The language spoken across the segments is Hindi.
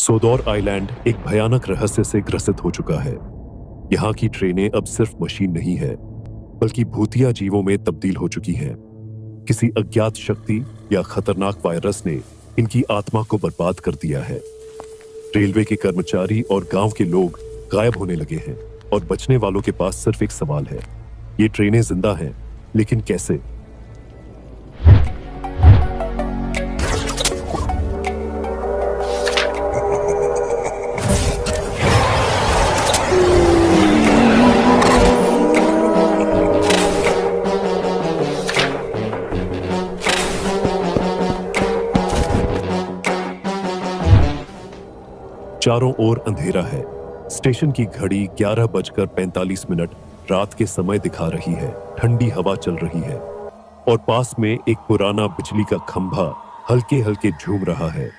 सोदौर आइलैंड एक भयानक रहस्य से ग्रसित हो चुका है। यहाँ की ट्रेनें अब सिर्फ मशीन नहीं है, बल्कि भूतिया जीवों में तब्दील हो चुकी हैं। किसी अज्ञात शक्ति या खतरनाक वायरस ने इनकी आत्मा को बर्बाद कर दिया है। रेलवे के कर्मचारी और गांव के लोग गायब होने लगे हैं और बचने वालों के पास सिर्फ एक सवाल है, ये ट्रेनें जिंदा हैं, लेकिन कैसे? चारों ओर अंधेरा है। स्टेशन की घड़ी 11:45 रात के समय दिखा रही है। ठंडी हवा चल रही है और पास में एक पुराना बिजली का खंभा हल्के हल्के झूम रहा है।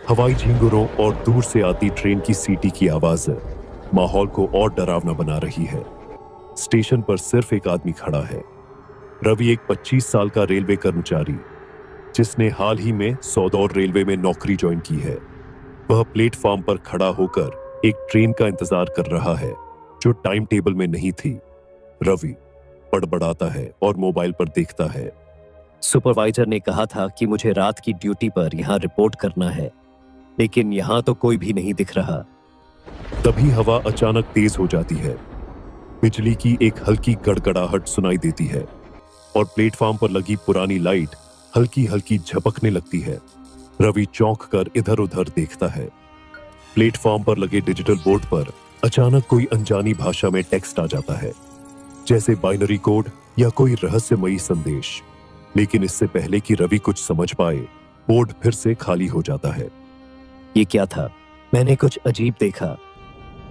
हवाई झींगुरों और दूर से आती ट्रेन की सीटी की आवाज माहौल को और डरावना बना रही है। स्टेशन पर सिर्फ एक आदमी खड़ा है। रवि, एक 25 साल का रेलवे कर्मचारी, जिसने हाल ही में सौदौर रेलवे में नौकरी ज्वाइन की है। वह प्लेटफॉर्म पर खड़ा होकर एक ट्रेन का इंतजार कर रहा है जो टाइम टेबल में नहीं थी। रवि बड़बड़ाता है और मोबाइल पर देखता है। सुपरवाइजर ने कहा था कि मुझे रात की ड्यूटी पर यहाँ रिपोर्ट करना है, लेकिन यहाँ तो कोई भी नहीं दिख रहा। तभी हवा अचानक तेज हो जाती है। बिजली की एक हल्की गड़गड़ाहट सुनाई देती है और प्लेटफॉर्म पर लगी पुरानी लाइट हल्की हल्की झपकने लगती है। रवि चौंक कर इधर उधर देखता है। प्लेटफॉर्म पर लगे डिजिटल बोर्ड पर अचानक कोई अनजानी भाषा में टेक्स्ट आ जाता है, जैसे बाइनरी कोड या कोई रहस्यमयी संदेश। लेकिन इससे पहले कि रवि कुछ समझ पाए, बोर्ड फिर से खाली हो जाता है। ये क्या था? मैंने कुछ अजीब देखा।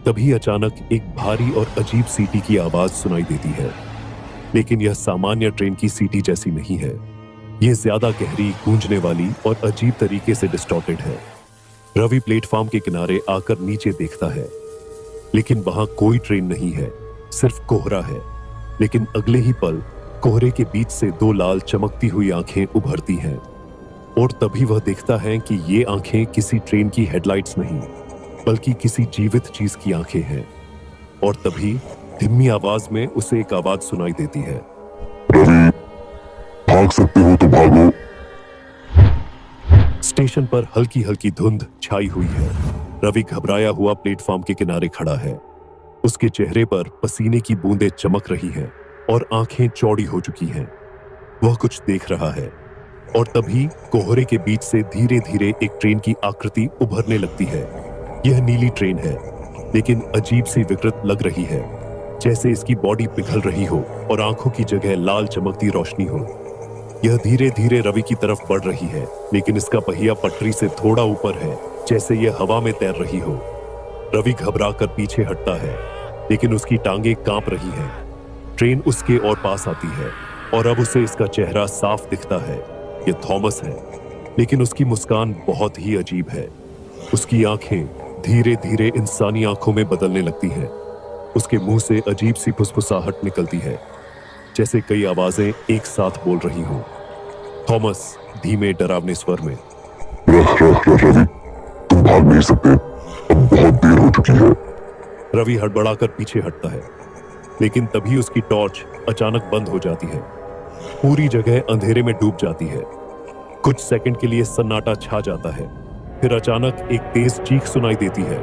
तभी अचानक एक भारी और अजीब सीटी की आवाज सुनाई देती है, लेकिन यह सामान्य ट्रेन की सीटी जैसी नहीं है। यह ज्यादा गहरी, गूंजने वाली और अजीब तरीके से डिस्टॉर्टेड है। रवि प्लेटफॉर्म के किनारे आकर नीचे देखता है, लेकिन वहां कोई ट्रेन नहीं है, सिर्फ कोहरा है। लेकिन अगले ही पल कोहरे के बीच से दो लाल चमकती हुई आंखें उभरती हैं और तभी वह देखता है कि ये आंखें किसी ट्रेन की हेडलाइट्स नहीं, बल्कि किसी जीवित चीज की आंखें हैं। और तभी धीमी आवाज में उसे एक आवाज सुनाई देती है, रवि, भाग सकते हो तो भागो। स्टेशन पर हल्की हल्की धुंध छाई हुई है। रवि घबराया हुआ प्लेटफॉर्म के किनारे खड़ा है। उसके चेहरे पर पसीने की बूंदें चमक रही हैं और आंखें चौड़ी हो चुकी हैं। वह कुछ देख रहा है और तभी कोहरे के बीच से धीरे धीरे एक ट्रेन की आकृति उभरने लगती है। यह नीली ट्रेन है, लेकिन अजीब सी विकृत लग रही है, जैसे इसकी बॉडी पिघल रही हो और आंखों की जगह लाल चमकती रोशनी हो। यह धीरे धीरे रवि की तरफ बढ़ रही है, लेकिन इसका पहिया पटरी से थोड़ा ऊपर है, जैसे यह हवा में तैर रही हो। रवि घबरा कर पीछे हटता है, लेकिन उसकी टांगें कांप रही हैं। ट्रेन उसके और पास आती है और अब उसे इसका चेहरा साफ दिखता है। यह थॉमस है, लेकिन उसकी मुस्कान बहुत ही अजीब है। उसकी आंखें धीरे धीरे इंसानी आंखों में बदलने लगती हैं। उसके मुंह से अजीब सी फुसफुसाहट निकलती है, जैसे कई आवाजें एक साथ बोल रही हों। थॉमस धीमे डरावने स्वर में, रवि, तुम भाग नहीं सकते, अब बहुत देर हो चुकी है। रवि हड़बड़ाकर पीछे हटता है, लेकिन तभी उसकी टॉर्च अचानक बंद हो जाती है। पूरी जगह अंधेरे में डूब जाती है। कुछ सेकंड के लिए सन्नाटा छा जाता है, फिर अचानक एक तेज चीख सुनाई देती है।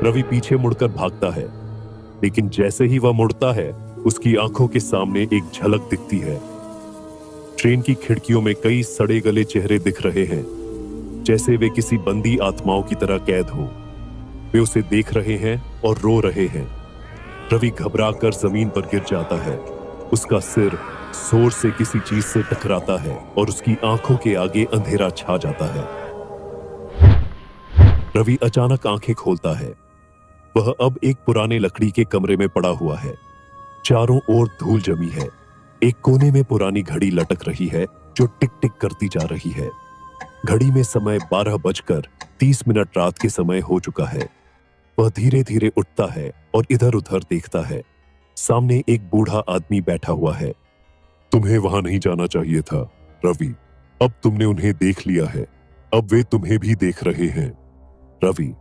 रवि पीछे मुड़कर भागता है, लेकिन जैसे ही वह मुड़ता है, उसकी आंखों के सामने एक झलक दिखती है। ट्रेन की खिड़कियों में कई सड़े गले चेहरे दिख रहे हैं, जैसे वे किसी बंदी आत्माओं की तरह कैद हों। वे उसे देख रहे हैं और रो रहे हैं। रवि घबराकर जमीन पर गिर जाता है। उसका सिर जोर से किसी चीज से टकराता है और उसकी आंखों के आगे अंधेरा छा जाता है। रवि अचानक आंखें खोलता है। वह अब एक पुराने लकड़ी के कमरे में पड़ा हुआ है। चारों ओर धूल जमी है। एक कोने में पुरानी घड़ी लटक रही है जो टिक टिक करती जा रही है। घड़ी में समय 12:30 रात के समय हो चुका है। वह धीरे धीरे उठता है और इधर उधर देखता है। सामने एक बूढ़ा आदमी बैठा हुआ है। तुम्हें वहां नहीं जाना चाहिए था, रवि। अब तुमने उन्हें देख लिया है, अब वे तुम्हें भी देख रहे हैं। रवि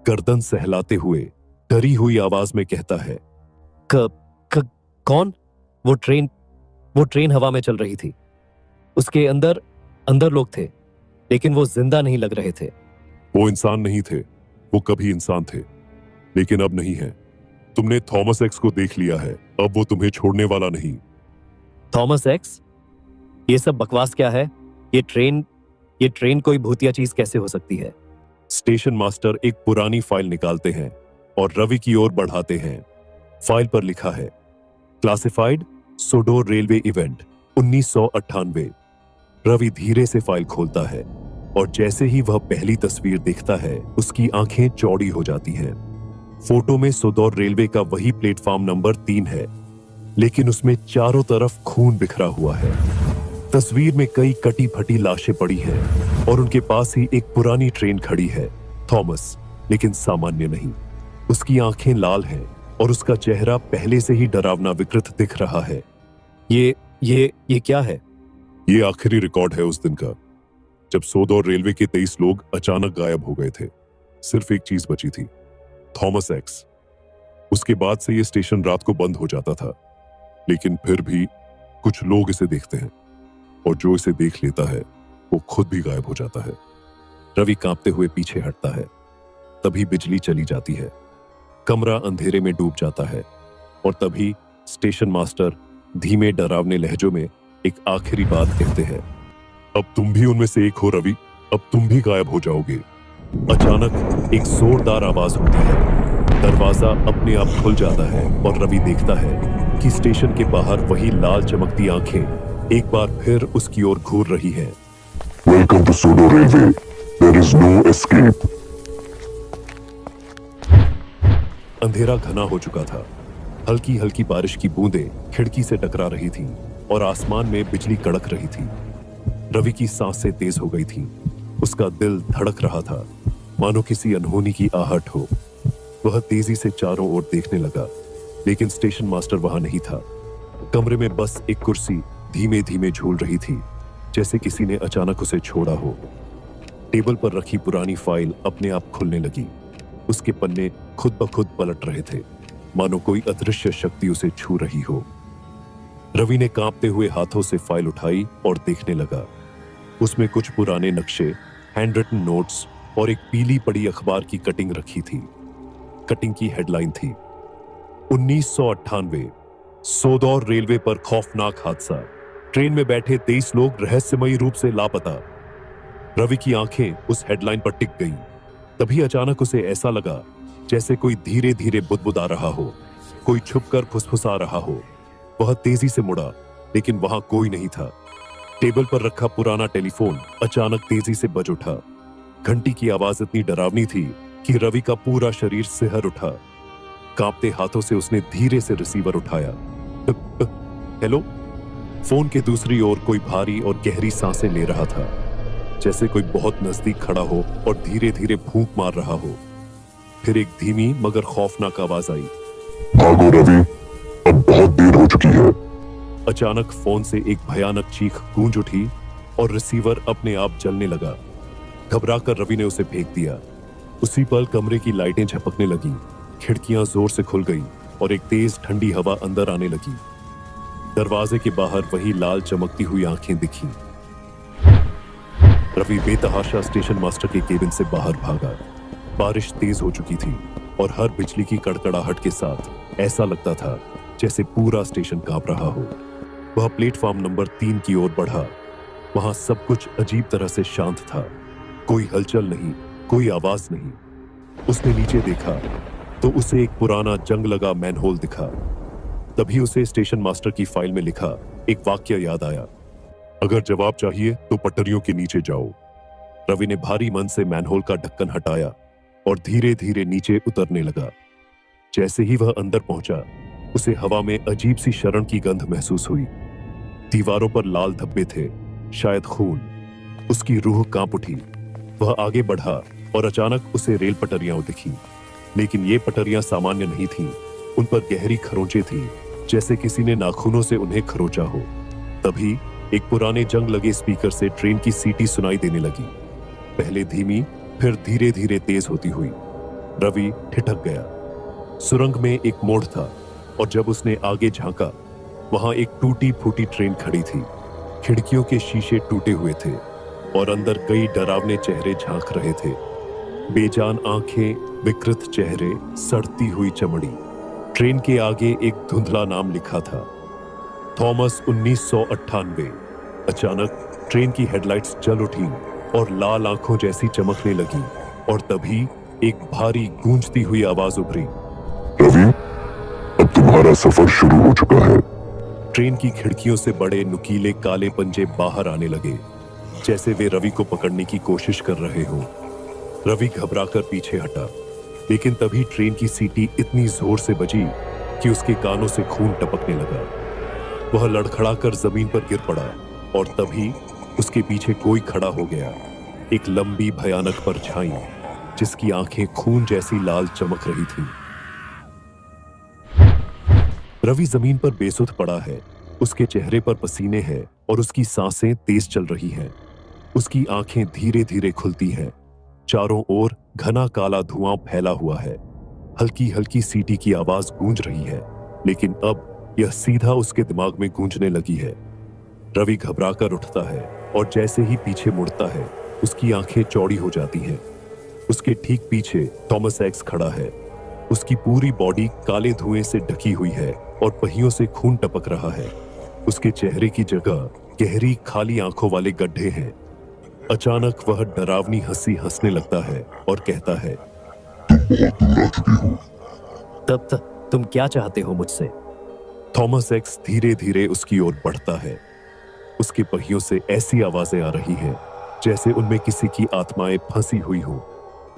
गर्दन सहलाते हुए डरी हुई आवाज में कहता है, कौन? वो ट्रेन हवा में चल रही थी। उसके अंदर लोग थे, लेकिन वो जिंदा नहीं लग रहे थे। वो इंसान नहीं थे, वो कभी इंसान थे, लेकिन अब नहीं है। तुमने थॉमस एक्स को देख लिया है, अब वो तुम्हें छोड़ने वाला नहीं। Thomas x? ये सब बकवास क्या है? ये ट्रेन कोई भूतिया चीज कैसे हो सकती है? स्टेशन मास्टर एक पुरानी फाइल निकालते हैं और रवि की ओर बढ़ाते हैं। फाइल पर लिखा है, क्लासिफाइड सोडोर रेलवे इवेंट 1998। रवि धीरे से फाइल खोलता है और जैसे ही वह पहली तस्वीर देखता है, उसकी आंखें चौड़ी हो जाती हैं। फोटो में सोडोर रेलवे का वही प्लेटफॉर्म नंबर 3 है, लेकिन उसमें चारों तरफ खून बिखरा हुआ है। तस्वीर में कई कटी फटी लाशें पड़ी हैं और उनके पास ही एक पुरानी ट्रेन खड़ी है। थॉमस, लेकिन सामान्य नहीं। उसकी आंखें लाल हैं और उसका चेहरा पहले से ही डरावना विकृत दिख रहा है। ये क्या है? ये आखिरी रिकॉर्ड है उस दिन का, जब सोडोर रेलवे के 23 लोग अचानक गायब हो गए थे। सिर्फ एक चीज बची थी, थॉमस एक्स। उसके बाद से ये स्टेशन रात को बंद हो जाता था, लेकिन फिर भी कुछ लोग इसे देखते हैं और जो इसे देख लेता है वो खुद भी गायब हो जाता है। रवि कांपते हुए पीछे हटता है। तभी बिजली चली जाती है, कमरा अंधेरे में डूब जाता है और तभी स्टेशन मास्टर धीमे डरावने लहजों में एक आखिरी बात कहते हैं, अब तुम भी उनमें से एक हो रवि, अब तुम भी गायब हो जाओगे। अचानक एक जोरदार आवाज होती है, दरवाजा अपने आप खुल जाता है और रवि देखता है कि स्टेशन के बाहर वही लाल चमकती आंखें एक बार फिर उसकी ओर घूर रही हैं। Welcome to Sodo Railway. There is no escape. अंधेरा घना हो चुका था। हल्की हल्की बारिश की बूंदें खिड़की से टकरा रही थीं और आसमान में बिजली कड़क रही थी। रवि की सांसें तेज हो गई थीं। उसका दिल धड़क रहा था, मानो किसी अनहोनी की आहट हो। वह तेजी से चारों ओर देखने लगा, लेकिन स्टेशन मास्टर वहां नहीं था। कमरे में बस एक कुर्सी धीमे धीमे झूल रही थी, जैसे किसी ने अचानक उसे छोड़ा हो। टेबल पर रखी पुरानी फाइल अपने आप खुलने लगी। उसके पन्ने खुद ब खुद पलट रहे थे, मानो कोई अदृश्य शक्ति उसे छू रही हो। रवि ने कांपते हुए हाथों से फाइल उठाई और देखने लगा। उसमें कुछ पुराने नक्शे, हैंड रिटन नोट्स और एक पीली पड़ी अखबार की कटिंग रखी थी। कटिंग की हेडलाइन थी, 1998 सोदौर रेलवे पर खौफनाक हादसा, ट्रेन में बैठे 23 लोग रहस्यमयी रूप से लापता। रवि की आंखें उस हेडलाइन पर टिक गईं। तभी अचानक उसे ऐसा लगा जैसे कोई धीरे धीरे बुदबुदा रहा हो, कोई छुपकर फुसफुसा रहा हो। वह तेजी से मुड़ा, लेकिन वहां कोई नहीं था। टेबल पर रखा पुराना टेलीफोन अचानक तेजी से बज उठा। घंटी की आवाज इतनी डरावनी थी कि रवि का पूरा शरीर सिहर उठा। कांपते हाथों से उसने धीरे से रिसीवर उठाया। हेलो। फोन के दूसरी ओर कोई भारी और गहरी सांसें ले रहा था, जैसे कोई बहुत नजदीक खड़ा हो और धीरे धीरे फूंक मार रहा हो। फिर एक धीमी मगर खौफनाक आवाज आई, भागो रवि, अब बहुत देर हो चुकी है। अचानक फोन से एक भयानक चीख गूंज उठी और रिसीवर अपने आप जलने लगा। घबराकर रवि ने उसे फेंक दिया। उसी पल कमरे की लाइटें झपकने लगी, खिड़कियां जोर से खुल गईं और एक तेज ठंडी हवा अंदर आने लगी। दरवाजे के बाहर वही लाल चमकती हुई आंखें दिखीं। रवि बेतहाशा स्टेशन मास्टर के केबिन से बाहर भागा। बारिश तेज हो चुकी थी और हर बिजली की कड़कड़ाहट के साथ ऐसा लगता था जैसे पूरा स्टेशन कांप रहा हो। वह प्लेटफॉर्म नंबर 3 की ओर बढ़ा। वहां सब कुछ अजीब तरह से शांत था। कोई हलचल नहीं, कोई आवाज नहीं। उसने नीचे देखा तो उसे एक पुराना जंग लगा मैनहोल दिखा। तभी उसे स्टेशन मास्टर की फाइल में लिखा एक वाक्य याद आया, अगर जवाब चाहिए तो पटरियों के नीचे जाओ। रवि ने भारी मन से मैनहोल का ढक्कन हटाया और धीरे धीरे नीचे उतरने लगा। जैसे ही वह अंदर पहुंचा, उसे हवा में अजीब सी शरण की गंध महसूस हुई। दीवारों पर लाल धब्बे थे, शायद खून। उसकी रूह कांप उठी। वह आगे बढ़ा और अचानक उसे रेल पटरियां दिखी, लेकिन ये पटरियां सामान्य नहीं थीं। उन पर गहरी खरोंचें थीं, जैसे किसी ने नाखूनों से उन्हें खरोंचा हो। तभी एक पुराने जंग लगे स्पीकर से ट्रेन की सीटी सुनाई देने लगी। पहले धीमी, फिर धीरे धीरे तेज होती हुई। रवि ठिठक गया। सुरंग में एक मोड़ था और जब उसने आगे झांका, वहां एक टूटी फूटी ट्रेन खड़ी थी। खिड़कियों के शीशे टूटे हुए थे और अंदर कई डरावने चेहरे झांक रहे थे। बेजान आंखें, विकृत चेहरे, सड़ती हुई चमड़ी। ट्रेन के आगे एक धुंधला नाम लिखा था, थॉमस 1998। अचानक ट्रेन की हेडलाइट्स जल उठी और लाल आंखों जैसी चमकने लगी और तभी एक भारी गूंजती हुई आवाज उभरी। रवि, अब तुम्हारा सफर शुरू हो चुका है। ट्रेन की खिड़कियों से बड़े नुकीले काले पंजे बाहर आने लगे, जैसे वे रवि को पकड़ने की कोशिश कर रहे हो। रवि घबराकर पीछे हटा, लेकिन तभी ट्रेन की सीटी इतनी जोर से बजी कि उसके कानों से खून टपकने लगा। वह लड़खड़ाकर जमीन पर गिर पड़ा और तभी उसके पीछे कोई खड़ा हो गया, एक लंबी भयानक परछाई जिसकी आंखें खून जैसी लाल चमक रही थी। रवि जमीन पर बेसुध पड़ा है, उसके चेहरे पर पसीने हैं और उसकी सांसें तेज चल रही हैं। उसकी आंखें धीरे धीरे खुलती हैं। चारों ओर घना काला धुआं फैला हुआ है। हल्की हल्की सीटी की आवाज गूंज रही है, लेकिन अब यह सीधा उसके दिमाग में गूंजने लगी है। रवि घबराकर उठता है और जैसे ही पीछे मुड़ता है, उसकी आंखें चौड़ी हो जाती हैं। उसके ठीक पीछे थॉमस एक्स खड़ा है। उसकी पूरी बॉडी काले धुएं से ढकी हुई है और पहियों से खून टपक रहा है। उसके चेहरे की जगह गहरी खाली आंखों वाले गड्ढे हैं। अचानक वह डरावनी हंसी हंसने लगता है और कहता है, तब तक तुम क्या चाहते हो मुझसे? थॉमस एक्स धीरे धीरे उसकी ओर बढ़ता है। उसके पहियों से ऐसी आवाजें आ रही हैं जैसे उनमें किसी की आत्माएं फंसी हुई हो।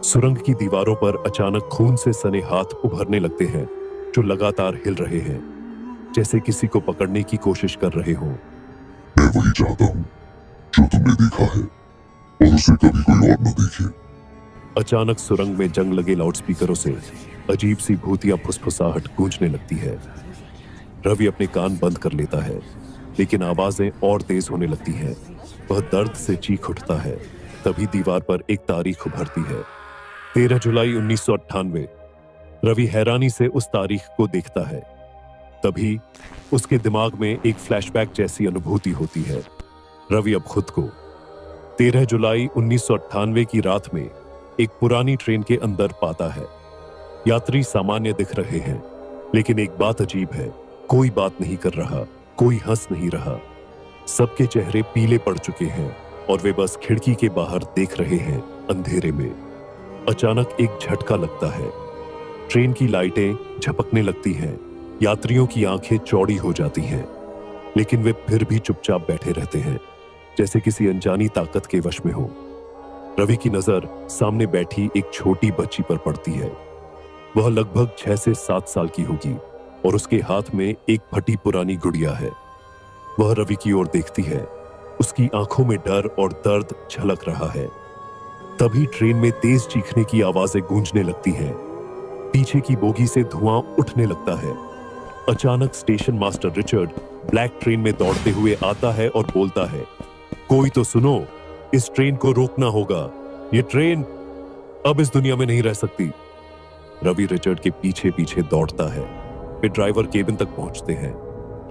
सुरंग की दीवारों पर अचानक खून से सने हाथ उभरने लगते हैं जो लगातार हिल रहे हैं, जैसे किसी को पकड़ने की कोशिश कर रहे हो। मैं वही चाहता हूँ जो तुमने देखा है और उसे कभी कोई और न देखे। अचानक सुरंग में जंग लगे लाउडस्पीकरों से अजीब सी भूतिया फुसफुसाहट गूंजने लगती है। रवि अपने कान बंद कर लेता है, लेकिन आवाजें और तेज होने लगती हैं। वह दर्द से चीख उठता है। तभी दीवार पर एक तारीख उभरती है, 13 जुलाई 1998। रवि हैरानी से उस तारीख को देखता है। तभी उसके दिमाग में एक फ्लैशबैक जैसी अनुभूति होती है। रवि अब खुद को 13 जुलाई 1998 की रात में एक पुरानी ट्रेन के अंदर पाता है। यात्री सामान्य दिख रहे हैं, लेकिन एक बात अजीब है, कोई बात नहीं कर रहा, कोई हंस नहीं रहा। सबके चेहरे पीले पड़ चुके हैं और वे बस खिड़की के बाहर देख रहे हैं अंधेरे में। अचानक एक झटका लगता है। ट्रेन की लाइटें झपकने लगती हैं। यात्रियों की आंखें चौड़ी हो जाती हैं, लेकिन वे फिर भी चुपचाप बैठे रहते हैं, जैसे किसी अनजानी ताकत के वश में हो। रवि की नजर सामने बैठी एक छोटी बच्ची पर पड़ती है। वह लगभग 6 से 7 साल की होगी और उसके हाथ में एक फटी पुरानी गुड़िया है। वह रवि की ओर देखती है। उसकी आंखों में डर और दर्द झलक रहा है। तभी ट्रेन में तेज चीखने की आवाजें गूंजने लगती हैं। पीछे की बोगी से धुआं उठने लगता है। अचानक station master Richard black train में दौड़ते हुए आता है और बोलता है, कोई तो सुनो, इस ट्रेन को रोकना होगा। ये ट्रेन अब इस दुनिया में नहीं रह सकती। रवि रिचर्ड के पीछे पीछे दौड़ता है। वे ड्राइवर केबिन तक पहुंचते हैं।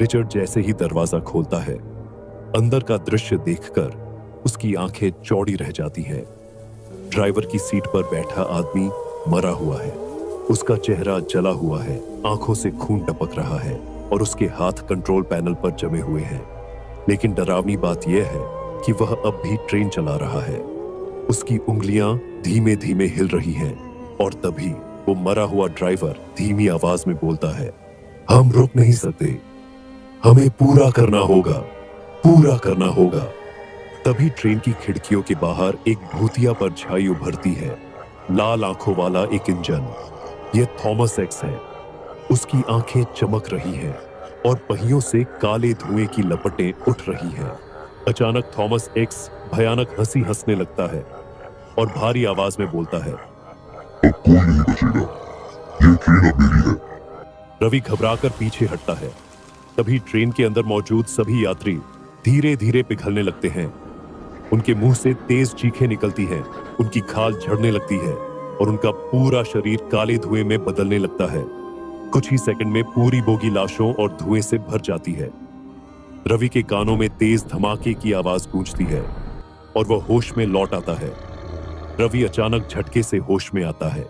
रिचर्ड जैसे ही दरवाजा खोलता है, अंदर का दृश्य देखकर उसकी आंखें चौड़ी रह जाती हैं। ड्राइवर की सीट पर बैठा आदमी मरा हुआ है। उसका चेहरा जला हुआ है, आंखों से खून टपक रहा है और उसके हाथ कंट्रोल पैनल पर जमे हुए हैं। लेकिन डरावनी बात यह है कि वह अब भी ट्रेन चला रहा है। उसकी उंगलियां धीमे धीमे हिल रही हैं और तभी वो मरा हुआ ड्राइवर धीमी आवाज में बोलता है, हम रुक नहीं सकते, हमें पूरा करना होगा, पूरा करना होगा। तभी ट्रेन की खिड़कियों के बाहर एक भूतिया परछाई उभरती है, लाल आंखों वाला एक इंजन। यह थॉमस एक्स है। उसकी आंखें चमक रही हैं और पहियों से काले धुएं की लपटें उठ रही हैं। अचानक थॉमस एक्स भयानक हंसी हंसने लगता है और भारी आवाज में बोलता है, अब कोई नहीं बचेगा, ये ट्रेन अब मेरी है। रवि घबराकर पीछे हटता है। तभी ट्रेन के अंदर मौजूद सभी यात्री धीरे धीरे पिघलने लगते हैं। उनके मुंह से तेज चीखें निकलती हैं, उनकी खाल झड़ने लगती है और उनका पूरा शरीर काले धुएं में बदलने लगता है। कुछ ही सेकंड में पूरी बोगी लाशों और धुएं से भर जाती है। रवि के कानों में तेज धमाके की आवाज गूंजती है और वह होश में लौट आता है। रवि अचानक झटके से होश में आता है।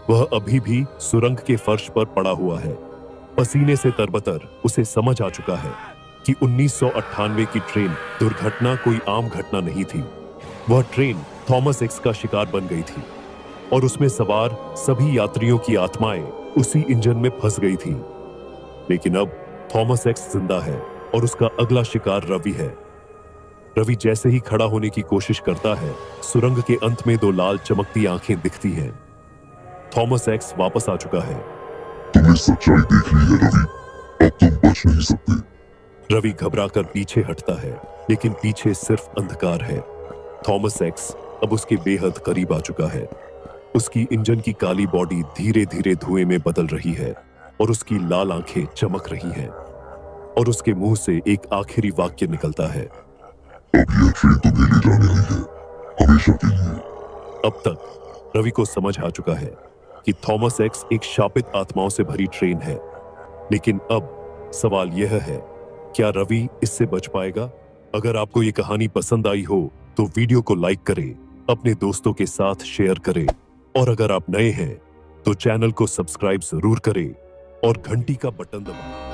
वह अभी भी सुरंग के फर्श पर पड़ा हुआ है। पसीने से तरबतर उसे समझ आ चुका है कि 1998 की ट्रेन दुर्घटना कोई आम घटना नहीं थी। वह ट्रेन थॉमस एक्स का शिकार बन गई थी और उसमें सवार सभी यात्रियों की आत्माएं उसी इंजन में फंस गई थी। लेकिन अब थॉमस एक्स जिंदा है और उसका अगला शिकार रवि है। रवि जैसे ही खड़ा होने की कोशिश करता है, सुरंग के अंत में 2 लाल चमकती आंखें दिखती हैं। थॉमस एक्स वापस आ चुका है। तुमने सच्चाई देख ली है रवि, अब तुम बच नहीं सकते। रवि घबराकर पीछे हटता है, लेकिन पीछे सिर्फ अंधकार है। थॉमस एक्स अब उसके बेहद करीब आ चुका है। उसकी इंजन की काली बॉडी धीरे धीरे धुएं में बदल रही है और उसकी लाल आंखें चमक रही हैं और उसके मुंह से एक आखिरी वाक्य निकलता है, अब यह ट्रेन तुम्हें ले जाने आई है, हमेशा के लिए। अब तक रवि को समझ आ चुका है कि थॉमस एक्स एक शापित आत्माओं से भरी ट्रेन है। लेकिन अब सवाल यह है, क्या रवि इससे बच पाएगा? अगर आपको ये कहानी पसंद आई हो तो वीडियो को लाइक करें, अपने दोस्तों के साथ शेयर करें और अगर आप नए हैं तो चैनल को सब्सक्राइब जरूर करें और घंटी का बटन दबाएं।